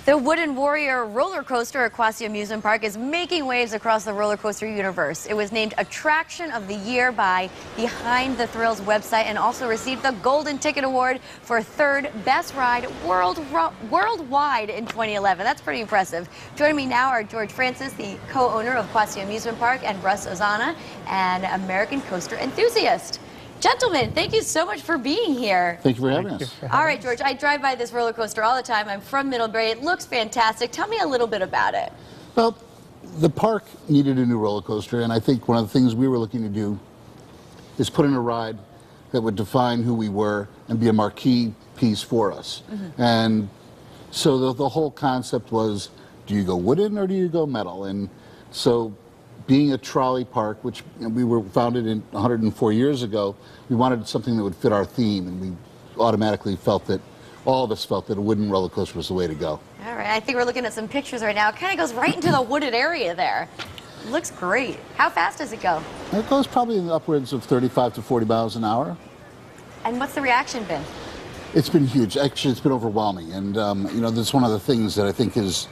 The Wooden Warrior roller coaster at Quassy Amusement Park is making waves across the roller coaster universe. It was named Attraction of the Year by Behind the Thrills website and also received the Golden Ticket Award for third best ride worldwide in 2011. That's pretty impressive. Joining me now are George Francis, the co-owner of Quassy Amusement Park, and Russ Ozana, an American coaster enthusiast. Gentlemen, thank you so much for being here. Thank you for having us. All right, George, I drive by this roller coaster all the time. I'm from Middlebury. It looks fantastic. Tell me a little bit about it. Well, the park needed a new roller coaster, and I think one of the things we were looking to do is put in a ride that would define who we were and be a marquee piece for us. And so the whole concept was, do you go wooden or do you go metal? And so being a trolley park, which we were founded in 104 years ago, we wanted something that would fit our theme, and we automatically felt that, all of us felt that a wooden roller coaster was the way to go. All right, I think we're looking at some pictures right now. It kind of goes right into the wooded area there. It looks great. How fast does it go? It goes probably in the upwards of 35 to 40 miles an hour. And what's the reaction been? It's been huge. Actually, it's been overwhelming. And, you know, that's one of the things that I think has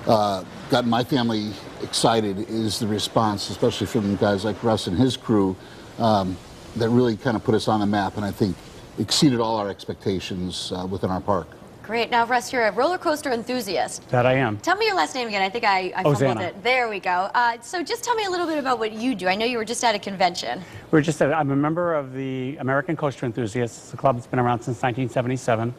gotten my family excited is the response, especially from guys like Russ and his crew, that really kind of put us on the map and I think exceeded all our expectations within our park. Great. Now, Russ, you're a roller coaster enthusiast. That I am. Tell me your last name again. I think I fumbled it. There we go. So just tell me a little bit about what you do. I know you were just at a convention. I'm a member of the American Coaster Enthusiasts. The club's been around since 1977.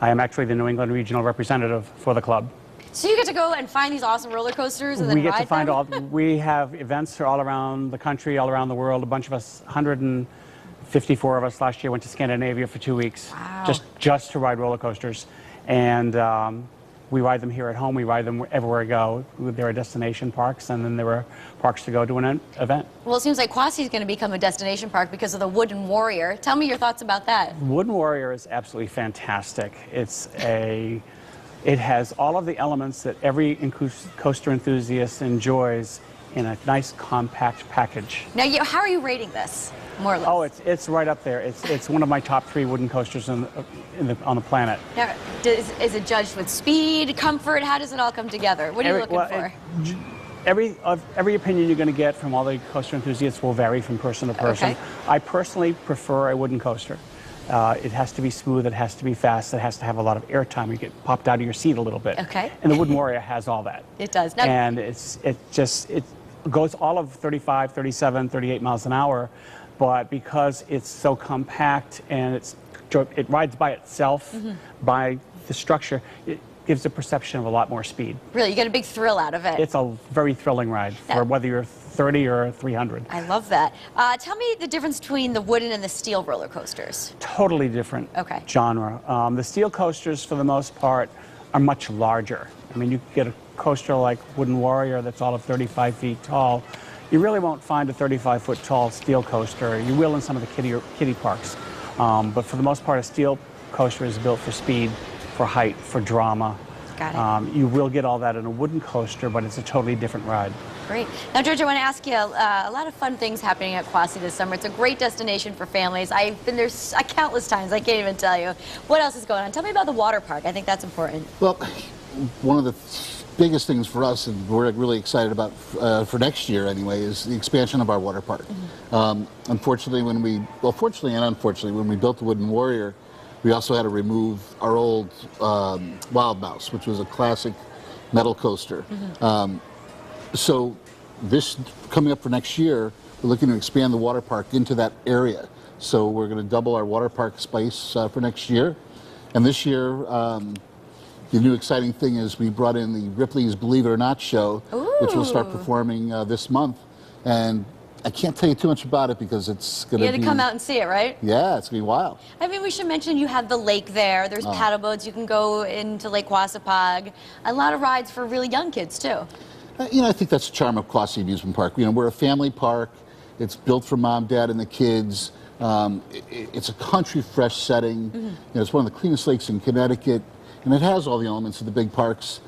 I am actually the New England regional representative for the club. So you get to go and find these awesome roller coasters and then we ride get to find them? we have events all around the country, all around the world. A bunch of us, 154 of us last year went to Scandinavia for 2 weeks. Wow. just to ride roller coasters. And we ride them here at home. We ride them everywhere we go. There are destination parks, and then there are parks to go to an event. Well, it seems like Quassy is going to become a destination park because of the Wooden Warrior. Tell me your thoughts about that. Wooden Warrior is absolutely fantastic. It has all of the elements that every coaster enthusiast enjoys in a nice compact package. Now, how are you rating this, more or less? Oh, it's right up there. It's one of my top 3 wooden coasters on the planet. Now, is it judged with speed, comfort? How does it all come together? What are you looking for? Every opinion you're going to get from all the coaster enthusiasts will vary from person to person. Okay. I personally prefer a wooden coaster. It has to be smooth, it has to be fast, it has to have a lot of airtime. You get popped out of your seat a little bit. Okay. And the Wooden Warrior has all that. It does. Now, and it goes all of 35, 37, 38 miles an hour, but because it's so compact and it rides by itself, by the structure, it gives a perception of a lot more speed. Really, you get a big thrill out of it. It's a very thrilling ride for whether you're 30 or 300. I love that. Tell me the difference between the wooden and the steel roller coasters. Totally different genre. The steel coasters, for the most part, are much larger. I mean, you get a coaster like Wooden Warrior that's all of 35 feet tall. You really won't find a 35-foot tall steel coaster. You will in some of the kiddie parks. But for the most part, a steel coaster is built for speed, for height, for drama. Got it. You will get all that in a wooden coaster, but it's a totally different ride. Great. Now, George, I want to ask you a lot of fun things happening at Quassy this summer. It's a great destination for families. I've been there countless times. I can't even tell you. What else is going on? Tell me about the water park. I think that's important. Well, one of the biggest things for us, and we're really excited about for next year anyway, is the expansion of our water park. Unfortunately, fortunately and unfortunately, when we built the Wooden Warrior, we also had to remove our old Wild Mouse, which was a classic metal coaster. So this coming up for next year, we're looking to expand the water park into that area. So we're going to double our water park space for next year. And this year, the new exciting thing is we brought in the Ripley's Believe It or Not show, which will start performing this month. And I can't tell you too much about it because it's going to be... You had to come out and see it, right? Yeah, it's going to be wild. I mean, we should mention you have the lake there. There's paddle boats. You can go into Lake Quassapag. A lot of rides for really young kids, too. You know, I think that's the charm of Quassy Amusement Park. You know, we're a family park. It's built for mom, dad, and the kids. It's a country fresh setting. You know, it's one of the cleanest lakes in Connecticut. And it has all the elements of the big parks.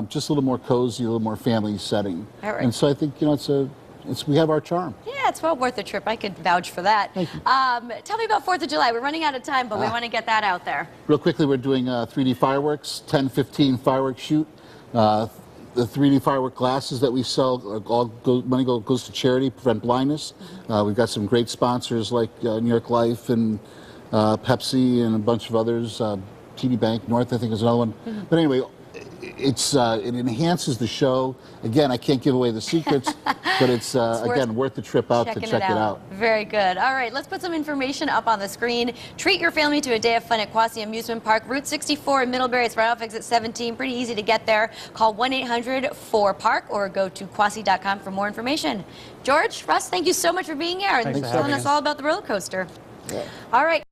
Just a little more cozy, a little more family setting. All right. And so I think, you know, we have our charm. Yeah, it's well worth the trip. I could vouch for that. Thank you. Tell me about 4th of July. We're running out of time, but we want to get that out there. Real quickly, we're doing 3D fireworks, 10-15 fireworks shoot. The 3D firework glasses that we sell, money goes to charity, prevent blindness. We've got some great sponsors like New York Life and Pepsi and a bunch of others. TD Bank North, I think, is another one. But anyway, it enhances the show. Again, I can't give away the secrets, but it's again worth the trip out to check it out. Very good. All right, let's put some information up on the screen. Treat your family to a day of fun at Quassy Amusement Park, Route 64 in Middlebury. It's right off exit 17. Pretty easy to get there. Call 1-800-4PARK or go to quassy.com for more information. George, Russ, thank you so much for being here and telling us all about the roller coaster. Yeah. All right.